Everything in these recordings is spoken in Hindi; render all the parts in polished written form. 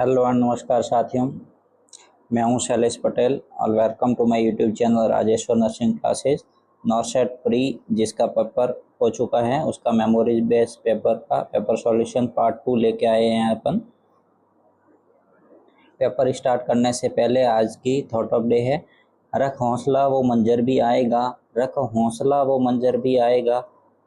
हेलो एंड नमस्कार साथियों, मैं हूं शैलेश पटेल और welcome to my YouTube channel Rajeshwar nursing classes. NORCET pre जिसका पेपर हो चुका है उसका मेमोरीज बेस्ड पेपर का पेपर सॉल्यूशन पार्ट 2 लेके आए हैं अपन। पेपर स्टार्ट करने से पहले आज की थॉट ऑफ डे है, रख हौसला वो मंजर भी आएगा, रख हौसला वो मंजर भी आएगा,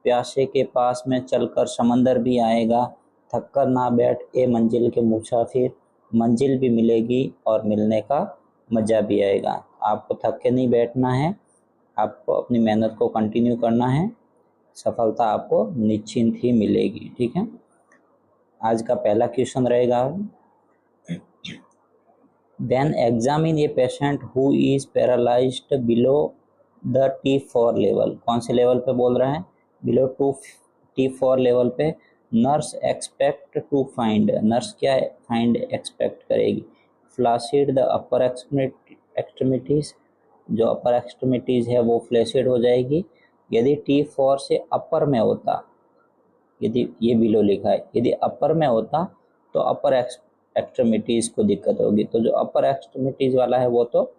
प्यासे के पास में चलकर समंदर भी आएगा, थक कर ना बैठ ए मंजिल के मुसाफिर, मंजिल भी मिलेगी और मिलने का मज़ा भी आएगा। आपको थक के नहीं बैठना है, आपको अपनी मेहनत को कंटिन्यू करना है, सफलता आपको निश्चिंत ही मिलेगी। ठीक है, आज का पहला क्वेश्चन रहेगा, Then examine a patient who is paralyzed below the T4 level। कौन से लेवल पे बोल रहा है? बिलो T4 लेवल पे। Nurse expect to find, nurse क्या फाइंड एक्सपेक्ट करेगी? फ्लासिड द अपर एक्सट्रीमिटीज, जो अपर एक्सट्रीमिटीज है वो फ्लैसिड हो जाएगी। यदि T4 से अपर में होता, यदि ये बिलो लिखा है, यदि अपर में होता तो अपर एक्सट्रीमिटीज को दिक्कत होगी, तो जो अपर एक्सट्रीमिटीज वाला है वो तो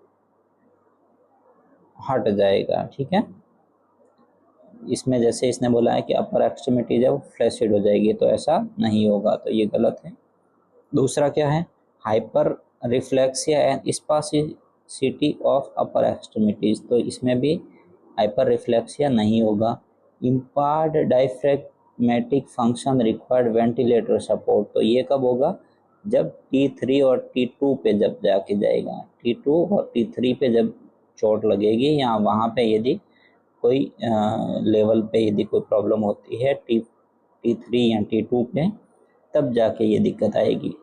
हट जाएगा। ठीक है, इसमें जैसे इसने बोला है कि अपर एक्सट्रीमिटीज है वो फ्लैसिड हो जाएगी, तो ऐसा नहीं होगा, तो ये गलत है। दूसरा क्या है? Hyperreflexia and spasticity of upper extremities, तो इसमें भी हाइपर रिफ्लेक्सिया नहीं होगा। Impaired diaphragmatic function required ventilator support, तो ये कब होगा? जब T3 और T2 पे जब जाके जाएगा, T2 और T3 पे जब चोट लगेगी या वहाँ पे यदि कोई लेवल पे यदि कोई प्रॉब्लम होती है T3 या T2 पे, तब जाके ये दिक्कत आएगी,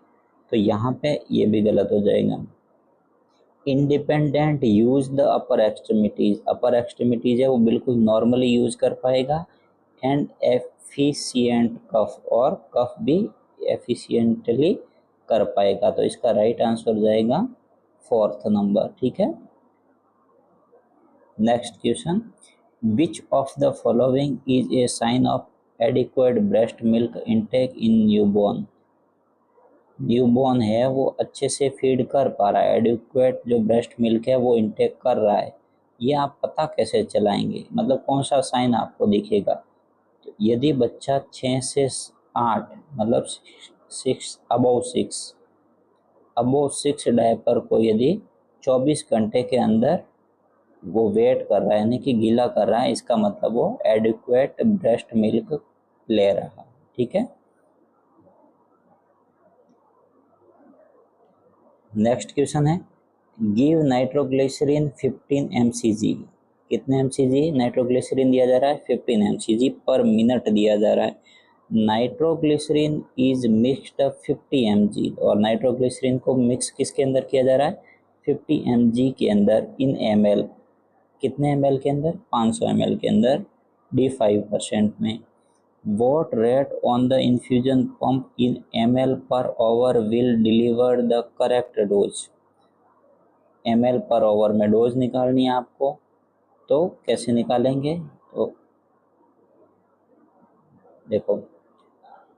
तो यहाँ पे ये भी गलत हो जाएगा। Independent use the upper extremities, upper extremities है वो बिल्कुल नॉर्मली यूज कर पाएगा। एंड एफिशिएंट कफ, और कफ भी एफिशिएंटली कर पाएगा, तो इसका राइट आंसर जाएगा 4th नंबर। ठीक है, next question, which of the following is a sign of adequate breast milk intake in newborn? Newborn है वो अच्छे से फीड कर पा रहा है, एडिक्वेट जो ब्रेस्ट मिल्क है वो इनटेक कर रहा है, ये आप पता कैसे चलाएंगे? मतलब कौन सा साइन आपको दिखेगा? तो यदि बच्चा 6 से 8 मतलब 6 अबव 6 डायपर को यदि 24 घंटे के अंदर वो वेट कर रहा है, यानी कि गीला कर रहा है, इसका मतलब वो एडिक्वेट ब्रेस्ट मिल्क ले रहा है। ठीक है, नेक्स्ट क्वेश्चन है, गिव नाइट्रोग्लिसरीन 15 mcg, कितने mcg नाइट्रोग्लिसरीन दिया जा रहा है? 15 mcg पर मिनट दिया जा रहा है। नाइट्रोग्लिसरीन इज मिक्स्ड 50 mg, और नाइट्रोग्लिसरीन को मिक्स किसके अंदर किया जा रहा है? 50 mg के अंदर, इन ml, कितने ml के अंदर? 500 ml के अंदर, D5% में। What rate on the infusion pump in ml per hour will deliver the correct dose? ml per hour में डोज निकालनी है आपको, तो कैसे निकालेंगे? तो देखो,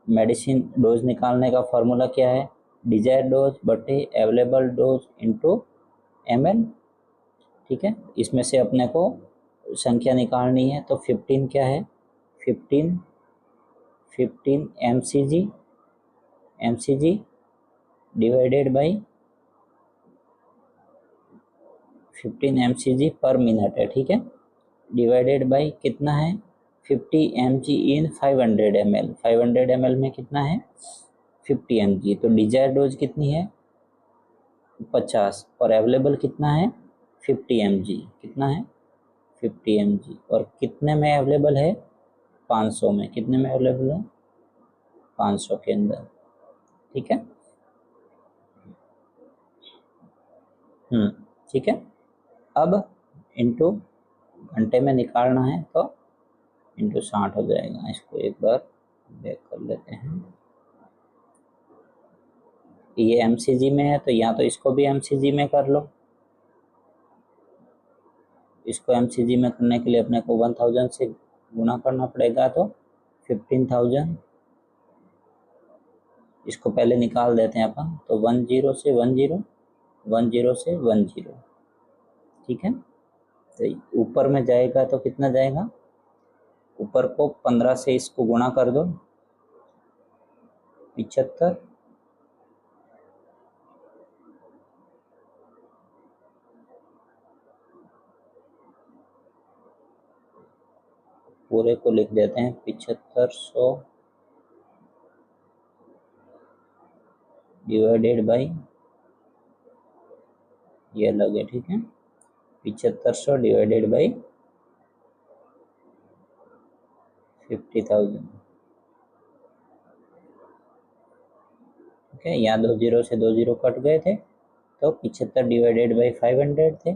मेडिसिन डोज निकालने का फॉर्मूला क्या है? डिजायर्ड डोज बटे अवेलेबल डोज इनटू ml। ठीक है, इसमें से अपने को संख्या निकालनी है, तो 15 क्या है? 15 mcg डिवाइडेड बाई 15 mcg पर मिनट है। ठीक है, डिवाइडेड बाई कितना है? 50 mg इन 500 ml, 500 ml में कितना है? 50 mg, तो डिजायर डोज कितनी है? 50, और अवेलेबल कितना है? 50 mg, कितना है? 50 mg, और कितने में अवेलेबल है? 500 में, कितने में अवेलेबल है? 500 के अंदर। ठीक है, ठीक है, अब इनटू घंटे में निकालना है तो इनटू 60 हो जाएगा। इसको एक बार बैक कर लेते हैं, ये mcg में है तो या तो इसको भी mcg में कर लो, इसको mcg में करने के लिए अपने को 1000 से गुना करना पड़ेगा, तो 15,000 इसको पहले निकाल देते हैं अपन। तो 10 से 10, 10 से 10, ठीक है। तो ऊपर में जाएगा तो कितना जाएगा, ऊपर को 15 से इसको गुणा कर दो, 75, पूरे को लिख देते हैं 7500 डिवाइडेड बाई, ये अलग है, ठीक है, 7500 डिवाइडेड बाई 50,000, ठीक है। यहाँ 2 जीरो से 2 जीरो कट गए थे, तो 75 डिवाइडेड बाई 500 थे,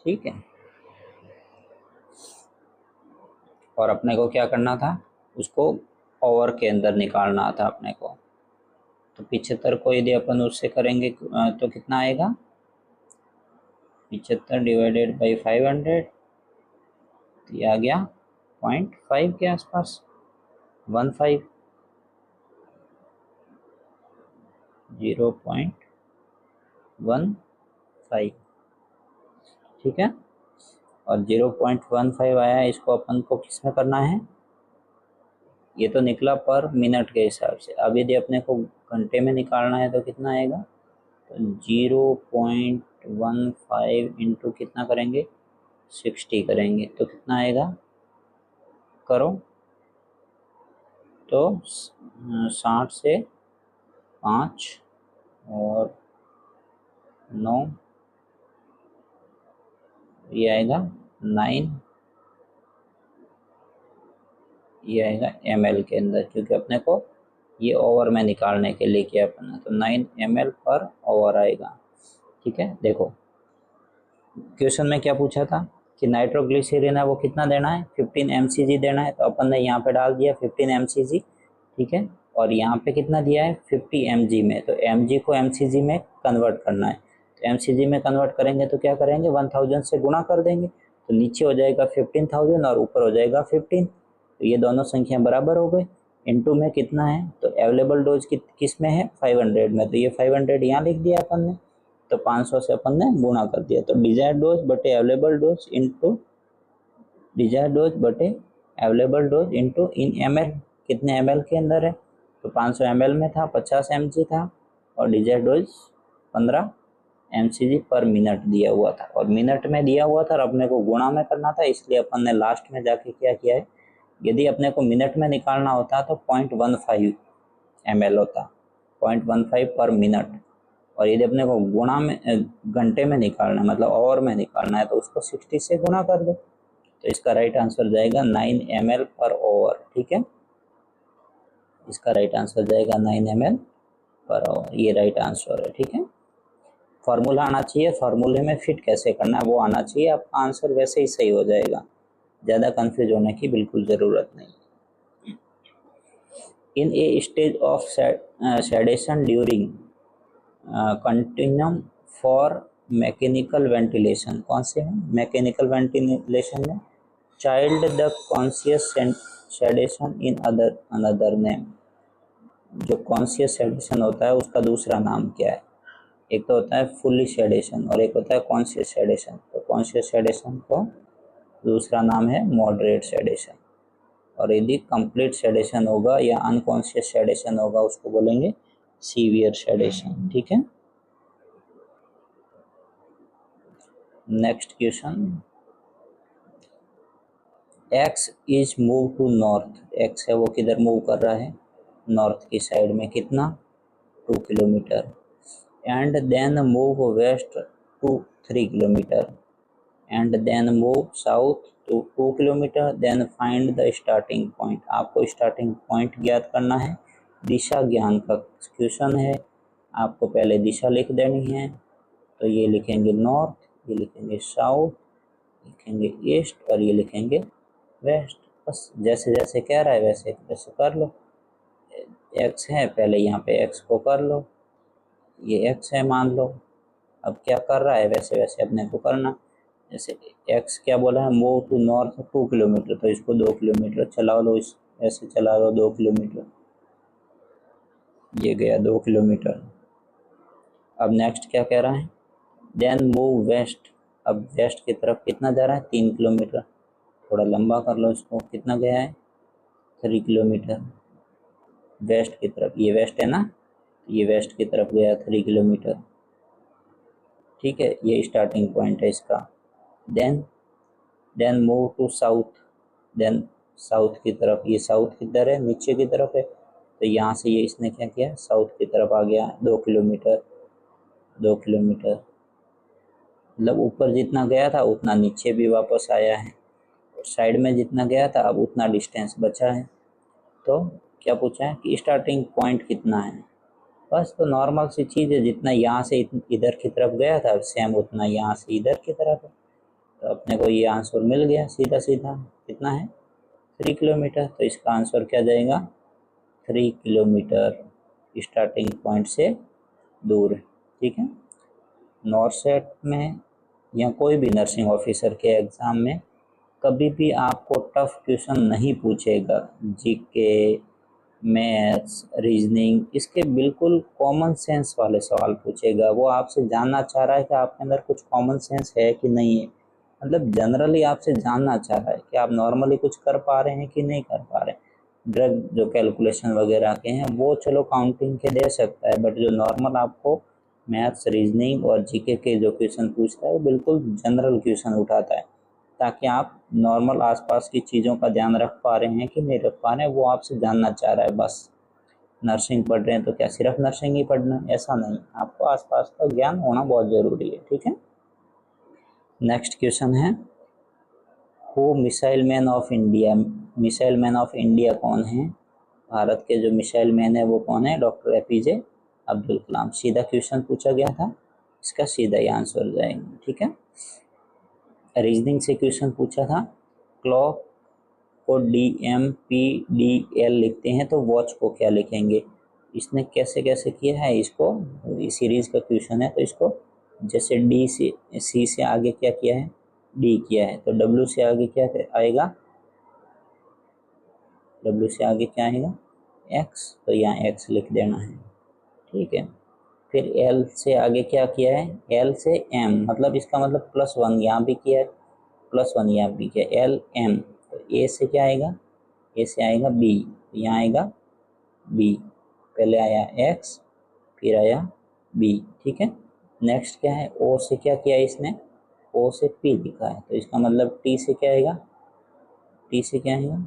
ठीक है। और अपने को क्या करना था, उसको ओवर के अंदर निकालना था अपने को। तो 75 को यदि अपन उससे करेंगे तो कितना आएगा, 75 डिवाइडेड बाई 500, ये आ गया 0.5 के आसपास, 15, 0.15, ठीक है। और 0.15 आया, इसको अपन को किस में करना है, ये तो निकला पर मिनट के हिसाब से। अब यदि अपने को घंटे में निकालना है तो कितना आएगा, तो 0.15 इंटू कितना करेंगे, 60 करेंगे तो कितना आएगा, करो तो 60 से 5 और 9, ये आएगा 9, ये आएगा ml के अंदर, क्योंकि अपने को ये ओवर में निकालने के लिए किया अपना, तो 9 ml पर ओवर आएगा, ठीक है। देखो क्वेश्चन में क्या पूछा था कि नाइट्रोग्लिसरीन है वो कितना देना है, 15 mcg देना है, तो अपन ने यहाँ पे डाल दिया 15 mcg, ठीक है। और यहाँ पे कितना दिया है, 50 mg में, तो mg को mcg में कन्वर्ट करना है। तो mcg में कन्वर्ट करेंगे तो क्या करेंगे, 1000 से गुणा कर देंगे, तो नीचे हो जाएगा 15,000 और ऊपर हो जाएगा 15, तो ये दोनों संख्या बराबर हो गई। इनटू में कितना है, तो अवेलेबल डोज किस में है, 500 में, तो ये 500 यहाँ लिख दिया अपन ने, तो 500 से अपन ने गुणा कर दिया, तो डिजायर्ड डोज बटे available dose into desired dose बटे available dose into in ml, कितने ml के अंदर है, तो 500 ml में था, 50 mg था, और डिजायर्ड डोज 15 mcg पर मिनट दिया हुआ था, और मिनट में दिया हुआ था और अपने को गुणा में करना था, इसलिए अपन ने लास्ट में जाके क्या किया है, यदि अपने को मिनट में निकालना होता तो 0.15 ml होता, 0.15 पर मिनट, और यदि अपने को गुणा में घंटे में निकालना है, मतलब ओवर में निकालना है, तो उसको 60 से गुणा कर दो, तो इसका राइट आंसर जाएगा 9 ml पर ओवर, ठीक है। इसका राइट आंसर जाएगा 9 ml पर ओवर, ये राइट आंसर है, ठीक है। फॉर्मूला आना चाहिए, फॉर्मूले में फिट कैसे करना है वो आना चाहिए, आपका आंसर वैसे ही सही हो जाएगा, ज़्यादा कंफ्यूज होने की बिल्कुल ज़रूरत नहीं। In a stage of sedation during continuum for mechanical ventilation, कौन से में, मैकेनिकल वेंटिलेशन में, child the conscious sedation in another name, जो कॉन्शियस सेडेशन होता है उसका दूसरा नाम क्या है, एक तो होता है फुल्ली सेडेशन और एक होता है कॉन्शियस सेडेशन, तो कॉन्शियस सेडेशन को दूसरा नाम है मॉडरेट सेडेशन, और यदि कंप्लीट सेडेशन होगा या अनकॉन्शियस सेडेशन होगा उसको बोलेंगे सीवियर सेडेशन, ठीक है। Next question, X is move to north, X है वो किधर मूव कर रहा है, नॉर्थ की साइड में, कितना, 2 kilometre, and then move west to 3 kilometre, and then move south to 2 kilometre, then find the starting point, आपको स्टार्टिंग पॉइंट ज्ञात करना है, दिशा ज्ञान का क्वेश्चन है, आपको पहले दिशा लिख देनी है, तो ये लिखेंगे नॉर्थ, ये लिखेंगे साउथ, लिखेंगे ईस्ट और ये लिखेंगे वेस्ट, बस जैसे जैसे कह रहा है वैसे वैसे कर लो। एक्स है, पहले यहाँ पे एक्स को कर लो, ये एक्स है मान लो, अब क्या कर रहा है वैसे वैसे अपने को करना, जैसे एक्स क्या बोला है, मूव टू नॉर्थ 2 किलोमीटर, तो इसको 2 किलोमीटर चला लो, इस ऐसे चला लो 2 किलोमीटर, ये गया 2 किलोमीटर। अब नेक्स्ट क्या कह रहा है, देन मूव वेस्ट। अब वेस्ट की तरफ कितना जा रहा है, 3 किलोमीटर। थोड़ा लंबा कर लो इसको, कितना गया है, 3 किलोमीटर वेस्ट की तरफ। ये वेस्ट है ना, ये वेस्ट की तरफ गया 3 किलोमीटर। ठीक है, ये स्टार्टिंग पॉइंट है इसका। Then move to south. Then south की तरफ, ये साउथ किधर है, नीचे की तरफ है, तो यहाँ से ये इसने क्या किया, साउथ की तरफ आ गया 2 किलोमीटर। 2 किलोमीटर मतलब ऊपर जितना गया था उतना नीचे भी वापस आया है, और साइड में जितना गया था अब उतना डिस्टेंस बचा है। तो क्या पूछा है कि स्टार्टिंग पॉइंट कितना है, बस तो नॉर्मल सी चीज़ है, जितना यहाँ से इधर की तरफ गया था सेम उतना यहाँ से इधर की तरफ है। तो अपने को ये आंसर मिल गया सीधा सीधा, कितना है, 3 किलोमीटर। तो इसका आंसर क्या जाएगा, 3 किलोमीटर स्टार्टिंग पॉइंट से दूर है। ठीक है, नॉर्सेट में या कोई भी नर्सिंग ऑफिसर के एग्ज़ाम में कभी भी आपको टफ क्वेश्चन नहीं पूछेगा। जीके, मैथ्स, रीजनिंग, इसके बिल्कुल कॉमन सेंस वाले सवाल पूछेगा। वो आपसे जानना चाह रहा है कि आपके अंदर कुछ कॉमन सेंस है कि नहीं है, मतलब जनरली आपसे जानना चाह रहा है कि आप नॉर्मली कुछ कर पा रहे हैं कि नहीं कर पा रहे हैं। ड्रग जो कैलकुलेशन वगैरह के हैं वो चलो काउंटिंग के दे सकता है, बट जो नॉर्मल आपको मैथ्स, रीजनिंग और जीके के जो क्वेश्चन पूछता है वो बिल्कुल जनरल क्वेश्चन उठाता है, ताकि आप नॉर्मल आसपास की चीज़ों का ध्यान रख पा रहे हैं कि नहीं रख पा रहे हैं, वो आपसे जानना चाह रहा है बस। नर्सिंग पढ़ रहे हैं तो क्या सिर्फ नर्सिंग ही पढ़ना, ऐसा नहीं, आपको आसपास का ज्ञान होना बहुत ज़रूरी है। ठीक है, नेक्स्ट क्वेश्चन है, who missile man of India. Missile man of India कौन है, भारत के जो मिसाइल मैन है वो कौन है, डॉक्टर एपीजे अब्दुल कलाम। सीधा क्वेश्चन पूछा गया था, इसका सीधा ही आंसर जाएगा। ठीक है, रीजनिंग से क्वेश्चन पूछा था, क्लॉक को DMPDL लिखते हैं तो वॉच को क्या लिखेंगे। इसने कैसे कैसे किया है, इसको सीरीज का क्वेश्चन है तो इसको जैसे C से आगे क्या किया है, D किया है, तो W से आगे क्या आएगा, W से आगे क्या आएगा, X, तो यहाँ X लिख देना है। ठीक है, फिर L से आगे क्या किया है, L से M, मतलब इसका मतलब +1 यहाँ भी किया है, +1 यहाँ भी किया, LM। तो A से क्या आएगा, ए से आएगा B, यहाँ आएगा B, पहले आया X फिर आया B। ठीक है, नेक्स्ट क्या है, O से क्या किया इसने, O से P लिखा है, तो इसका मतलब T से क्या आएगा, T से क्या आएगा,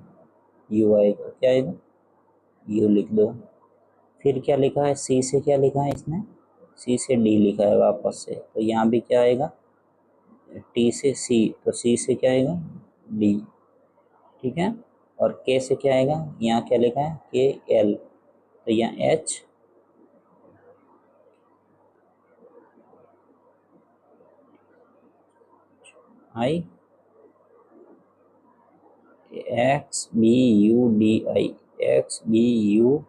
U आएगा, क्या आएगा, U लिख दो। फिर क्या लिखा है, C से क्या लिखा है इसने, C से D लिखा है वापस से, तो यहाँ भी क्या आएगा, T से C, तो C से क्या आएगा, D। ठीक है, और K से क्या आएगा, यहाँ क्या लिखा है, KL, तो यहाँ H, I, XBUDI, XBU,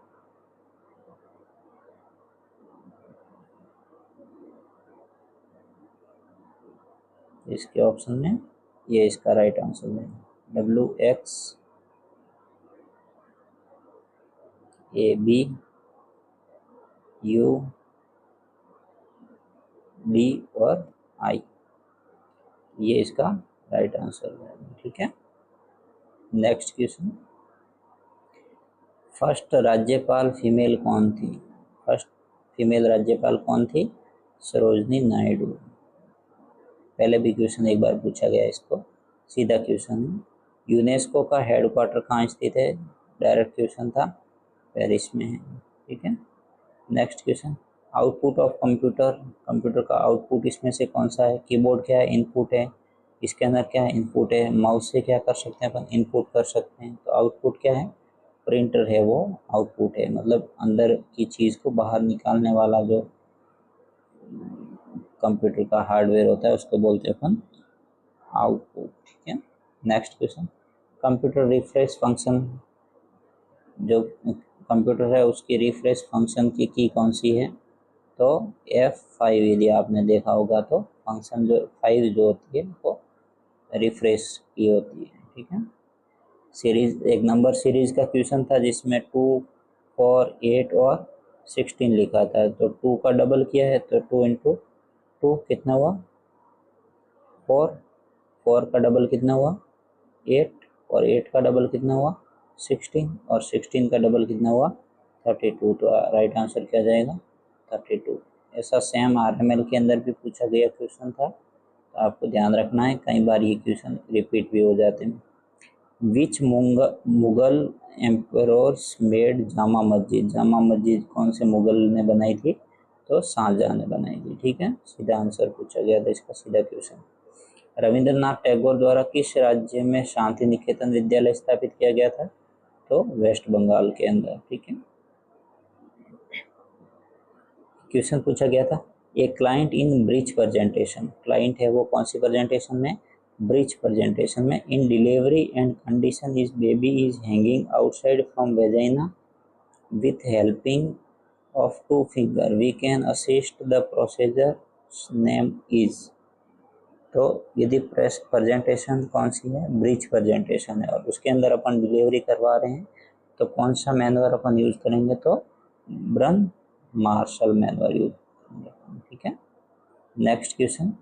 इसके ऑप्शन में ये इसका राइट आंसर है, WXABUD और I, ये इसका राइट आंसर है। ठीक है, नेक्स्ट क्वेश्चन, फर्स्ट राज्यपाल फीमेल कौन थी, फर्स्ट फीमेल राज्यपाल कौन थी, सरोजनी नायडू। पहले भी क्वेश्चन एक बार पूछा गया, इसको सीधा क्वेश्चन है। यूनेस्को का हेडक्वार्टर कहाँ स्थित है, डायरेक्ट क्वेश्चन था, पेरिस में है। ठीक है, next question, output of computer, computer का आउटपुट इसमें से कौन सा है, कीबोर्ड क्या है, इनपुट है, स्कैनर क्या है, इनपुट है, माउस से क्या कर सकते हैं अपन, इनपुट कर सकते हैं, तो आउटपुट क्या है, प्रिंटर है, वो आउटपुट है, मतलब अंदर की चीज़ को बाहर निकालने वाला जो कंप्यूटर का हार्डवेयर होता है उसको बोलते हैं अपन आउटपुट। ठीक है, next question, computer refresh function, जो कंप्यूटर है उसकी रिफ्रेश फंक्शन की कौन सी है, तो F5, यदि आपने देखा होगा तो फंक्शन जो 5 जो होती है वो रिफ्रेश की होती है। ठीक है, सीरीज, एक नंबर सीरीज का क्वेश्चन था जिसमें 2, 4, 8 और 16 लिखा था, तो 2 का डबल किया है तो 2 इंटू 2 कितना हुआ 4, 4 का डबल कितना हुआ 8, और 8 का डबल कितना हुआ 16, और 16 का डबल कितना हुआ 32। तो राइट आंसर क्या जाएगा 32। ऐसा सेम RML के अंदर भी पूछा गया क्वेश्चन था, तो आपको ध्यान रखना है, कई बार ये क्वेश्चन रिपीट भी हो जाते हैं। विच मुगल एम्परर्स मेड जामा मस्जिद, जामा मस्जिद कौन से मुगल ने बनाई थी, तो शाहजहां ने बनाई थी। ठीक है, सीधा आंसर पूछा गया था इसका, सीधा क्वेश्चन। रविंद्रनाथ टैगोर द्वारा किस राज्य में शांति निकेतन विद्यालय स्थापित किया गया था, तो वेस्ट बंगाल के अंदर। ठीक है, क्वेश्चन पूछा गया था, a client in breech presentation, client है वो कौन सी प्रेजेंटेशन में, ब्रीच प्रेजेंटेशन में, in delivery and condition is baby is hanging outside from vagina with helping of 2 finger we can assist the procedure name is. तो यदि प्रेस प्रेजेंटेशन कौन सी है, ब्रीच प्रेजेंटेशन है, और उसके अंदर अपन डिलीवरी करवा रहे हैं, तो कौन सा मैनुअल अपन यूज करेंगे, तो ब्रन मार्शल मैनुअल यूज करेंगे। ठीक है, नेक्स्ट क्वेश्चन,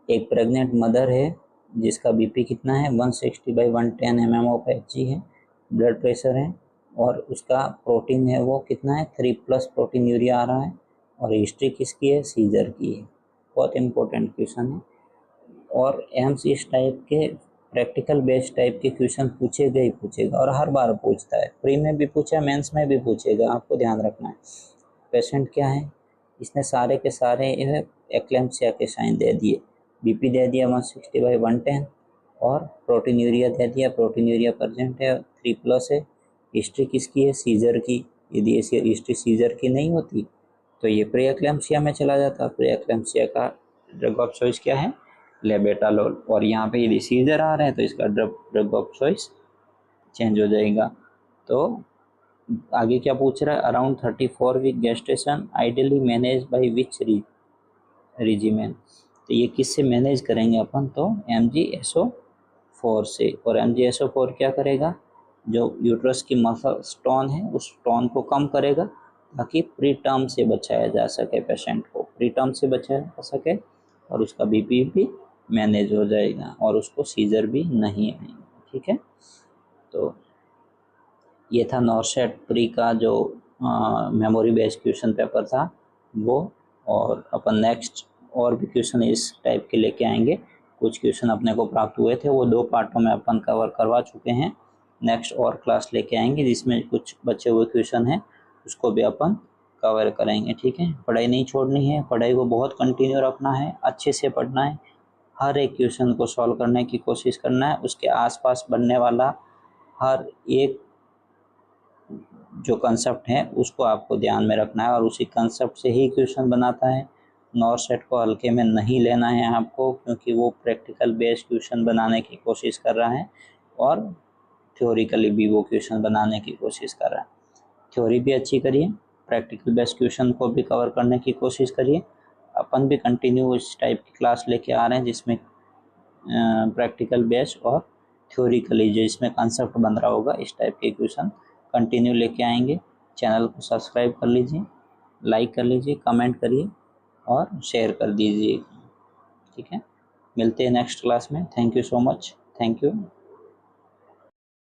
एक प्रेग्नेंट मदर है जिसका बीपी कितना है 160/110 mm ऑफ Hg है, ब्लड प्रेशर है, और उसका प्रोटीन है वो कितना है 3+ प्रोटीन यूरिया आ रहा है, और हिस्ट्री किसकी है, सीजर की है। बहुत इंपॉर्टेंट क्वेश्चन है, और एम्स इस टाइप के प्रैक्टिकल बेस्ड टाइप के क्वेश्चन पूछेगा ही पूछेगा, और हर बार पूछता है, प्री में भी पूछा, मेंस में भी पूछेगा, आपको ध्यान रखना है। पेशेंट क्या है, इसने सारे के सारे एक्लेम्पसिया के साइन दे दिए, बीपी दे दिया 160/110, और प्रोटीन यूरिया दे दिया, प्रोटीन यूरिया प्रेजेंट है 3+ है, हिस्ट्री किसकी है, सीजर की। यदि ऐसी हिस्ट्री सीजर की नहीं होती तो ये प्री एक्लेम्पसिया में चला जाता, प्री एक्लेम्पसिया का ड्रग ऑफ चॉइस क्या है, लेबेटालोल, और यहाँ पे यदि सीजर आ रहे हैं तो इसका ड्रग ऑफ चॉइस चेंज हो जाएगा। तो आगे क्या पूछ रहा है, around 34 week gestation ideally manage by which regimen, तो ये किससे मैनेज करेंगे अपन, तो MgSO4 से, और MgSO4 क्या करेगा, जो यूट्रस की मसल स्टोन है उस स्टोन को कम करेगा, ताकि प्री टर्म से बचाया जा सके, पेशेंट को प्री टर्म से बचाया जा सके, और उसका बीपी भी मैनेज हो जाएगा, और उसको सीजर भी नहीं आएंगे। ठीक है, तो ये था नॉर्सेट प्री का जो मेमोरी बेस्ड क्वेश्चन पेपर था वो, और अपन नेक्स्ट और भी क्वेश्चन इस टाइप के लेके आएंगे। कुछ क्वेश्चन अपने को प्राप्त हुए थे, वो 2 पार्टों में अपन कवर करवा चुके हैं, नेक्स्ट और क्लास लेके आएंगे जिसमें कुछ बचे हुए क्वेश्चन हैं उसको भी अपन कवर करेंगे। ठीक है, पढ़ाई नहीं छोड़नी है, पढ़ाई को बहुत कंटिन्यू रखना है, अच्छे से पढ़ना है, हर एक क्वेश्चन को सॉल्व करने की कोशिश करना है, उसके आसपास बनने वाला हर एक जो कंसेप्ट है उसको आपको ध्यान में रखना है, और उसी कंसेप्ट से ही क्वेश्चन बनाता है। नॉर्सेट को हल्के में नहीं लेना है आपको, क्योंकि वो प्रैक्टिकल बेस्ड क्वेश्चन बनाने की कोशिश कर रहा है, और थ्योरिकली भी वो क्वेश्चन बनाने की कोशिश कर रहा है। थ्योरी भी अच्छी करिए, प्रैक्टिकल बेस्ड क्वेश्चन को भी कवर करने की कोशिश करिए। अपन भी कंटिन्यू इस टाइप की क्लास लेके आ रहे हैं जिसमें प्रैक्टिकल बेस्ड और थ्योरिकली जो इसमें कंसेप्ट बन रहा होगा, इस टाइप के क्वेश्चन कंटिन्यू लेके आएंगे। चैनल को सब्सक्राइब कर लीजिए, लाइक कर लीजिए, कमेंट करिए और शेयर कर दीजिए। ठीक है, मिलते हैं नेक्स्ट क्लास में। Thank you so much, thank you.